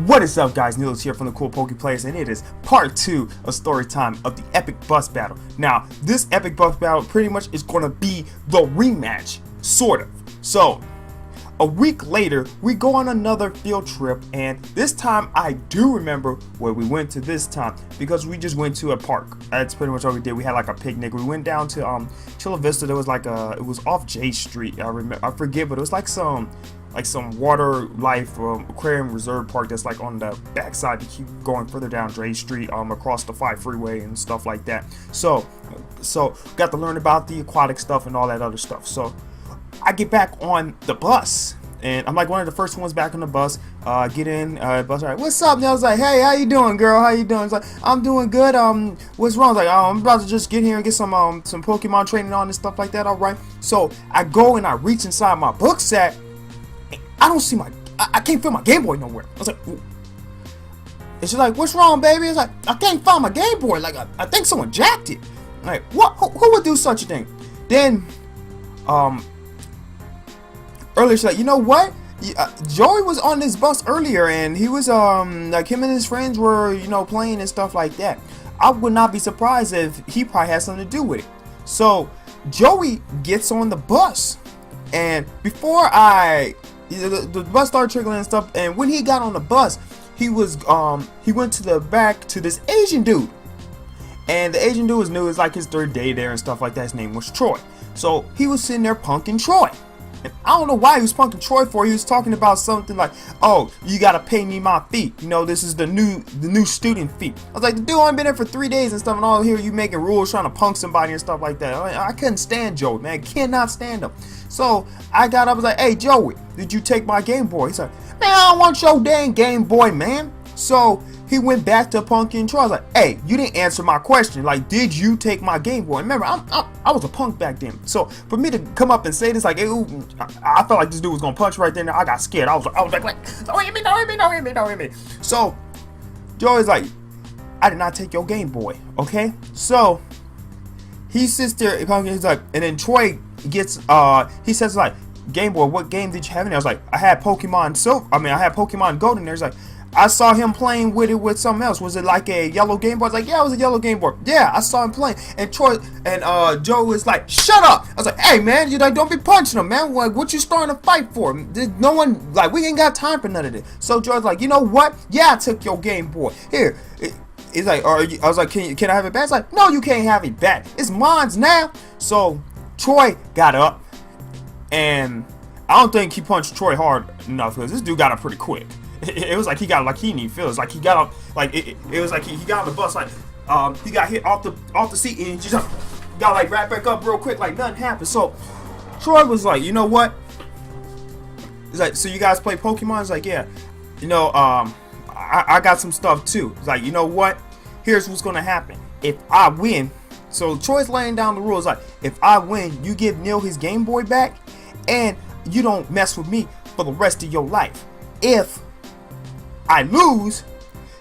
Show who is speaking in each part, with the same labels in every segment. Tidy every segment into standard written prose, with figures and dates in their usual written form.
Speaker 1: What is up, guys? Neil's here from the Cool Poke Players, and it is part 2 of Storytime of the Epic Bus Battle. Now, this Epic Bus Battle pretty much is going to be the rematch, sort of. So, a week later, we go on another field trip, and this time I do remember where we went to this time, because we just went to a park. That's pretty much all we did. We had like a picnic. We went down to Chula Vista. There was like it was off J Street. I forget, but it was like some water life aquarium reserve park that's like on the backside. To keep going further down J Street, across the 5 freeway and stuff like that. So got to learn about the aquatic stuff and all that other stuff. So I get back on the bus, and I'm like one of the first ones back on the bus. Get in, bus. All right, what's up? And I was like, hey, how you doing, girl? How you doing? It's like, I'm doing good. What's wrong? I was like, I'm about to just get here and get some Pokemon training on and stuff like that. All right. So I go and I reach inside my book set. I don't see I can't feel my Game Boy nowhere. I was like, ooh. And she's like, what's wrong, baby? It's like, I can't find my Game Boy. Like, I think someone jacked it. I'm like, what? Who would do such a thing? Then, earlier she's like, you know what? Joey was on this bus earlier, and he was, like, him and his friends were, playing and stuff like that. I would not be surprised if he probably had something to do with it. So, Joey gets on the bus, and before the bus started trickling and stuff, and when he got on the bus, he went to the back to this Asian dude, and the Asian dude was new. It's like his 3rd day there and stuff like that. His name was Troy. So he was sitting there punking Troy, and I don't know why he was punking Troy for. He was talking about something like, oh, you gotta pay me my fee, this is the new student fee. I was like, the dude only been there for 3 days and stuff, and all here you making rules trying to punk somebody and stuff like that. I couldn't stand Joey, man. Cannot stand him. So I got up, I was like, hey, Joey, did you take my Game Boy? He's like, man, I don't want your dang Game Boy, man. So he went back to punking Troy. I was like, hey, you didn't answer my question. Like, did you take my Game Boy? Remember, I was a punk back then. So for me to come up and say this, like, ew, I felt like this dude was gonna punch right there. I got scared. I was like, don't hit me, don't hit me, don't hit me, don't hit me. So Joey's like, I did not take your Game Boy, okay? So he sits there, he's like, and then Troy gets, he says like, Game Boy, what game did you have in there? I was like, I had Pokemon I had Pokemon Gold in there. He's like, I saw him playing with it with something else. Was it like a yellow Game Boy? I was like, yeah, it was a yellow Game Boy. Yeah, I saw him playing. And Troy and Joe was like, shut up. I was like, hey man, you like, don't be punching him, man. Like, what you starting to fight for? There's no one, like, we ain't got time for none of this. So Joe's like, you know what? Yeah, I took your Game Boy. Here. He's like, I was like, can I have it back? It's like, no, you can't have it back. It's mine's now. So Troy got up, and I don't think he punched Troy hard enough, because this dude got up pretty quick. It was like he got, like, he didn't feel it. Like he got up, like it was like he got on the bus, like he got hit off the seat, and he just got like right back up real quick, like nothing happened. So Troy was like, you know what? He's like, so you guys play Pokemon? He's like, yeah. I got some stuff too. It's like, you know what? Here's what's gonna happen. If I win, so Troy's laying down the rules, like, if I win, you give Neil his Game Boy back, and you don't mess with me for the rest of your life. If I lose,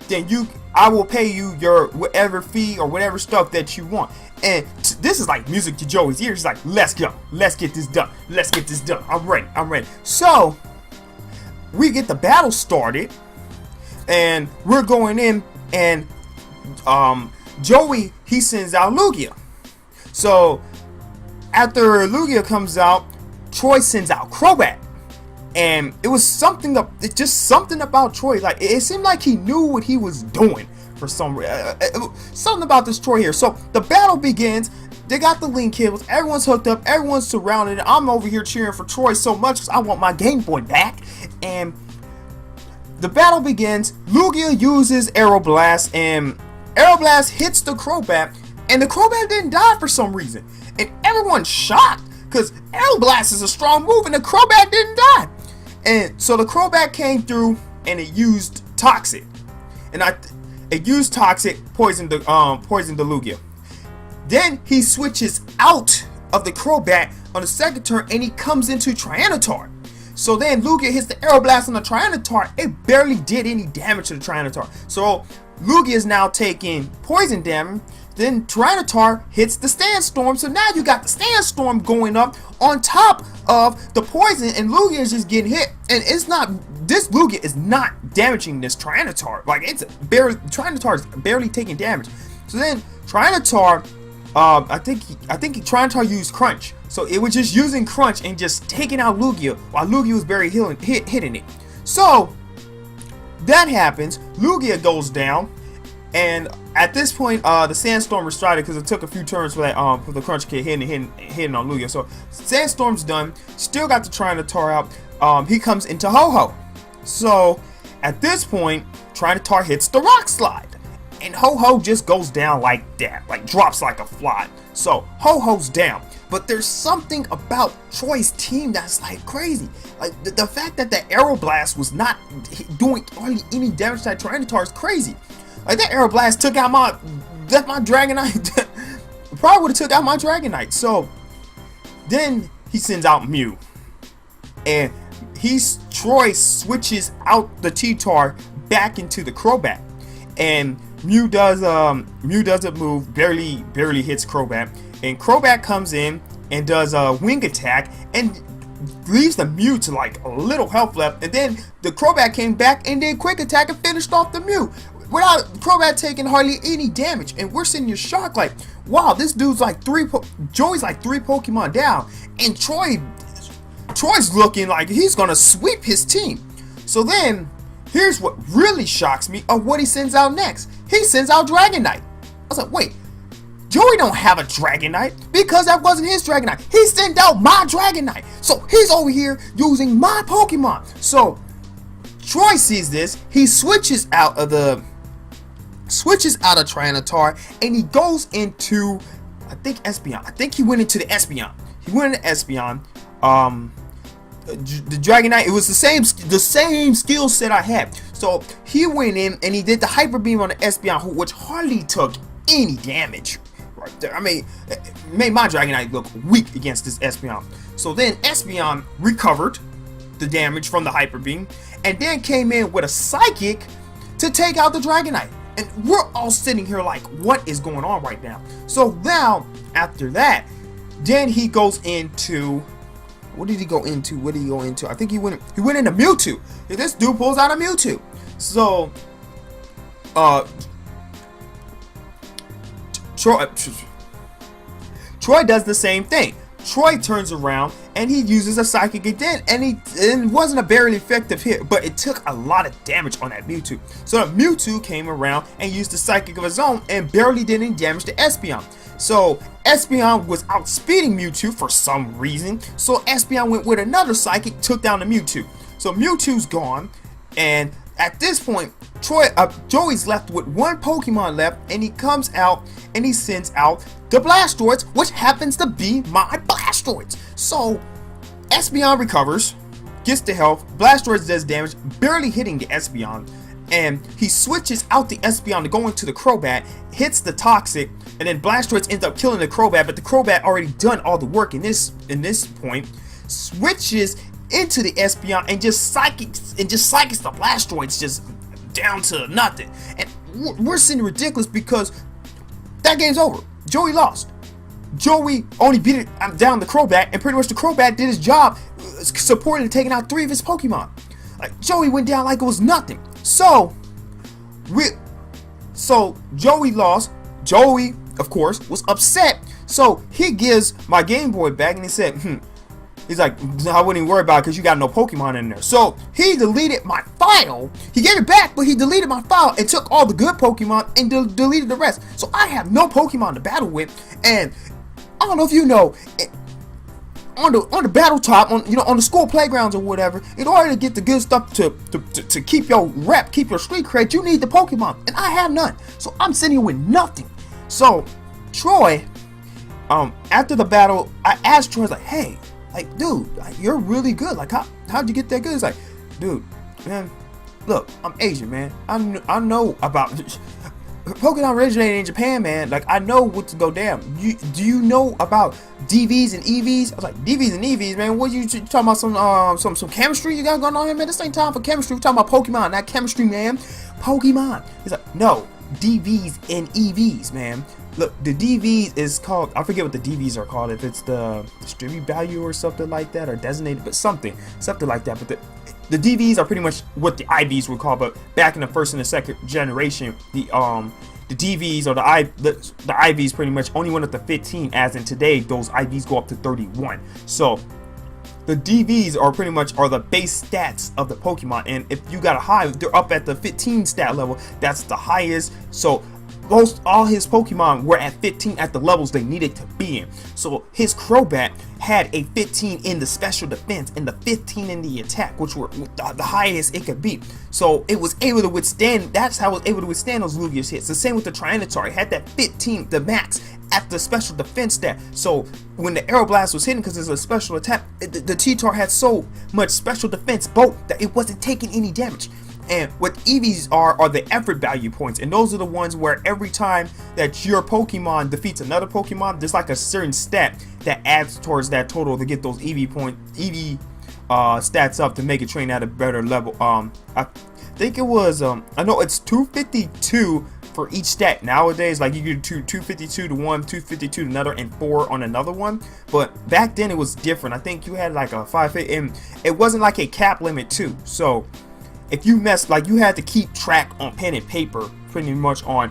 Speaker 1: then I will pay you your whatever fee or whatever stuff that you want. And this is like music to Joey's ears. He's like, let's go, let's get this done, let's get this done. I'm ready. So we get the battle started, and we're going in, and Joey, he sends out Lugia. So after Lugia comes out, Troy sends out Crobat. And it was something about Troy. Like, it seemed like he knew what he was doing for some reason. Something about this Troy here. So the battle begins. They got the link cables. Everyone's hooked up. Everyone's surrounded. I'm over here cheering for Troy so much because I want my Game Boy back. And the battle begins. Lugia uses Aeroblast, and Aeroblast hits the Crobat, and the Crobat didn't die for some reason. And everyone's shocked, because Aeroblast is a strong move, and the Crobat didn't die. And so the Crobat came through, and it used Toxic, and it used Toxic, poisoned the Lugia. Then he switches out of the Crobat on the second turn, and he comes into Tyranitar. So then Lugia hits the Aeroblast on the Tyranitar. It barely did any damage to the Tyranitar. So Lugia is now taking poison damage. Then Tyranitar hits the Sandstorm, so now you got the Sandstorm going up on top of the poison, and Lugia is just getting hit, and it's not, this Lugia is not damaging this Tyranitar. Like, it's barely, Tyranitar is barely taking damage. So then Tyranitar, I think Tyranitar used Crunch, so it was just using Crunch and just taking out Lugia while Lugia was barely hitting it. So that happens, Lugia goes down, and at this point, the Sandstorm restarted because it took a few turns for that for the Crunch Kid hitting on Lugia. So Sandstorm's done. Still got the Tyranitar out. He comes into Ho-Ho. So at this point, Tyranitar hits the Rock Slide, and Ho-Ho just goes down like that, like drops like a fly. So Ho-Ho's down. But there's something about Troy's team that's like crazy. Like the fact that the Aeroblast was not doing hardly any damage to that Tyranitar is crazy. Like, that Aeroblast took out my Dragonite. Probably would have took out my Dragonite. So then he sends out Mew, and Troy switches out the T-Tar back into the Crobat, and Mew does a move, barely hits Crobat, and Crobat comes in and does a wing attack and leaves the Mew to like a little health left, and then the Crobat came back and did quick attack and finished off the Mew without Crobat taking hardly any damage. And we're sitting here shocked, like, wow, this dude's like Joey's like 3 Pokemon down, and Troy's looking like he's gonna sweep his team. So then here's what really shocks me of what he sends out next. He sends out Dragonite. I was like, wait, Joey don't have a Dragonite because that wasn't his Dragonite. He sent out my Dragonite, so he's over here using my Pokemon. So Troy sees this, he switches out of Tyranitar, and he goes into, I think, Espeon. I think he went into the Espeon. The Dragonite, it was the same skill set I had. So he went in and he did the Hyper Beam on the Espeon, which hardly took any damage right there. I mean, it made my Dragonite look weak against this Espeon. So then Espeon recovered the damage from the Hyper Beam, and then came in with a Psychic to take out the Dragonite. And we're all sitting here like, what is going on right now? So now, after that, then he goes into, what did he go into? I think he went into Mewtwo. This dude pulls out a Mewtwo. So, Troy does the same thing. Troy turns around and he uses a Psychic again, and it wasn't a barely effective hit, but it took a lot of damage on that Mewtwo. So the Mewtwo came around and used the Psychic of his own and barely did any damage to Espeon. So Espeon was outspeeding Mewtwo for some reason, so Espeon went with another Psychic, took down the Mewtwo. So Mewtwo's gone, and at this point, Joey's left with 1 Pokemon left, and he comes out and he sends out the Blastoids, which happens to be my Blastoids. So Espeon recovers, gets the health, Blastoids does damage, barely hitting the Espeon, and he switches out the Espeon to go into the Crobat, hits the Toxic, and then Blastoids ends up killing the Crobat, but the Crobat already done all the work in this point, switches into the Espeon and just psychics the Blastoids just down to nothing. And we're sitting ridiculous because that game's over. Joey lost. Joey only beat it down the Crobat, and pretty much the Crobat did his job supporting and taking out 3 of his Pokemon. Like, Joey went down like it was nothing. So Joey lost. Joey, of course, was upset. So he gives my Game Boy back and he said, he's like, I wouldn't even worry about it because you got no Pokemon in there. So he deleted my file. He gave it back, but he deleted my file and took all the good Pokemon and deleted the rest. So I have no Pokemon to battle with. And I don't know if you know, on the battle top, on the school playgrounds or whatever, in order to get the good stuff to keep your rep, keep your street cred, you need the Pokemon, and I have none. So I'm sitting here with nothing. So Troy, after the battle, I asked Troy, like, hey, like, dude, like, you're really good. Like, how'd you get that good? He's like, dude, man, look, I'm Asian, man. I know about Pokemon originated in Japan, man. Like, I know what to go down. Do you know about DVs and EVs? I was like, DVs and EVs, man. What you talking about? Some chemistry you got going on here, man? This ain't time for chemistry. We're talking about Pokemon, not chemistry, man. Pokemon. He's like, no, DVs and EVs, man. look, the DV is called, I forget what the DVs are called, if it's the distribute value or something like that, or designated, but something like that. But the DVs are pretty much what the IVs would call, but back in the first and the second generation, the DVs or the IVs pretty much only went up to 15, as in today those IVs go up to 31. So the DVs are pretty much the base stats of the Pokemon, and if you got a high, they're up at the 15 stat level. That's the highest. So all his Pokemon were at 15 at the levels they needed to be in. So his Crobat had a 15 in the special defense and the 15 in the attack, which were the highest it could be. So it was able to withstand, that's how it was able to withstand those Lugia's hits. The same with the Tyranitar, it had that 15, the max, at the special defense stat. So when the Aeroblast was hitting, because it's a special attack, the T-Tar had so much special defense both that it wasn't taking any damage. And what EVs are the effort value points, and those are the ones where every time that your Pokemon defeats another Pokemon, there's like a certain stat that adds towards that total to get those EV stats up to make it train at a better level. I think it was I know it's 252 for each stat nowadays. Like you could do 252 to one, 252 to another, and 4 on another one. But back then it was different. I think you had like a 5, and it wasn't like a cap limit too. So if you messed, like, you had to keep track on pen and paper pretty much on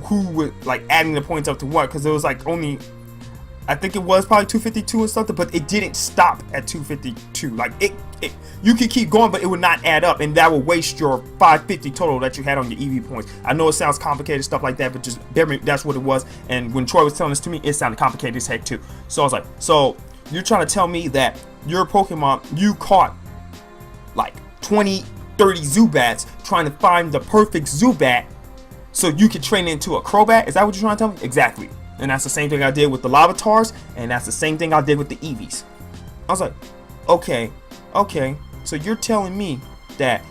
Speaker 1: who would, like, adding the points up to what, because it was like only, I think it was probably 252 or something, but it didn't stop at 252. Like you could keep going, but it would not add up, and that would waste your 550 total that you had on your EV points. I know it sounds complicated, stuff like that, but just that's what it was. And when Troy was telling this to me, it sounded complicated as heck too. So I was like, so you're trying to tell me that your Pokemon, you caught like 20, 30 Zubats trying to find the perfect Zubat so you can train it into a Crobat? Is that what you're trying to tell me? Exactly. And that's the same thing I did with the Larvitars, and that's the same thing I did with the Eevees. I was like, okay, so you're telling me that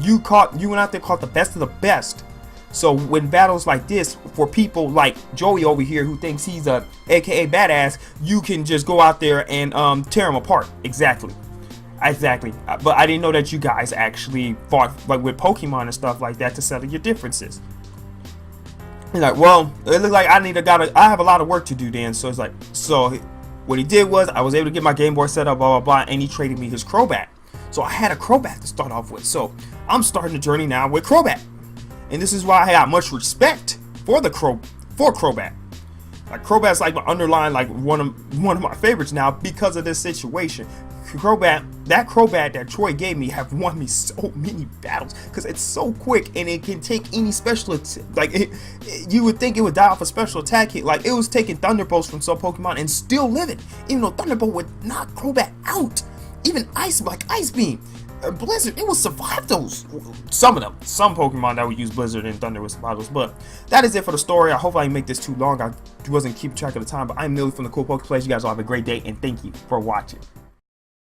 Speaker 1: you went out there, caught the best of the best. So when battles like this, for people like Joey over here who thinks he's a AKA badass, you can just go out there and tear him apart. Exactly. But I didn't know that you guys actually fought like with Pokemon and stuff like that to settle your differences. He's like, well, it looks like I have a lot of work to do then. So it's like, so what he did was I was able to get my Game Boy set up, blah blah blah, and he traded me his Crobat. So I had a Crobat to start off with. So I'm starting the journey now with Crobat, and this is why I have much respect for Crobat. Like Crobat's like my underlying, like one of my favorites now because of this situation. That Crobat that Troy gave me have won me so many battles because it's so quick and it can take any special you would think it would die off a special attack hit. Like it was taking Thunderbolts from some Pokemon and still living, even though Thunderbolt would knock Crobat out. Even Ice Beam, Blizzard, it will survive those. Some of them, some Pokemon that would use Blizzard and Thunder would survive those. But that is it for the story. I hope I didn't make this too long. I wasn't keeping track of the time, but I'm Millie from the Cool Poke Place. You guys all have a great day and thank you for watching.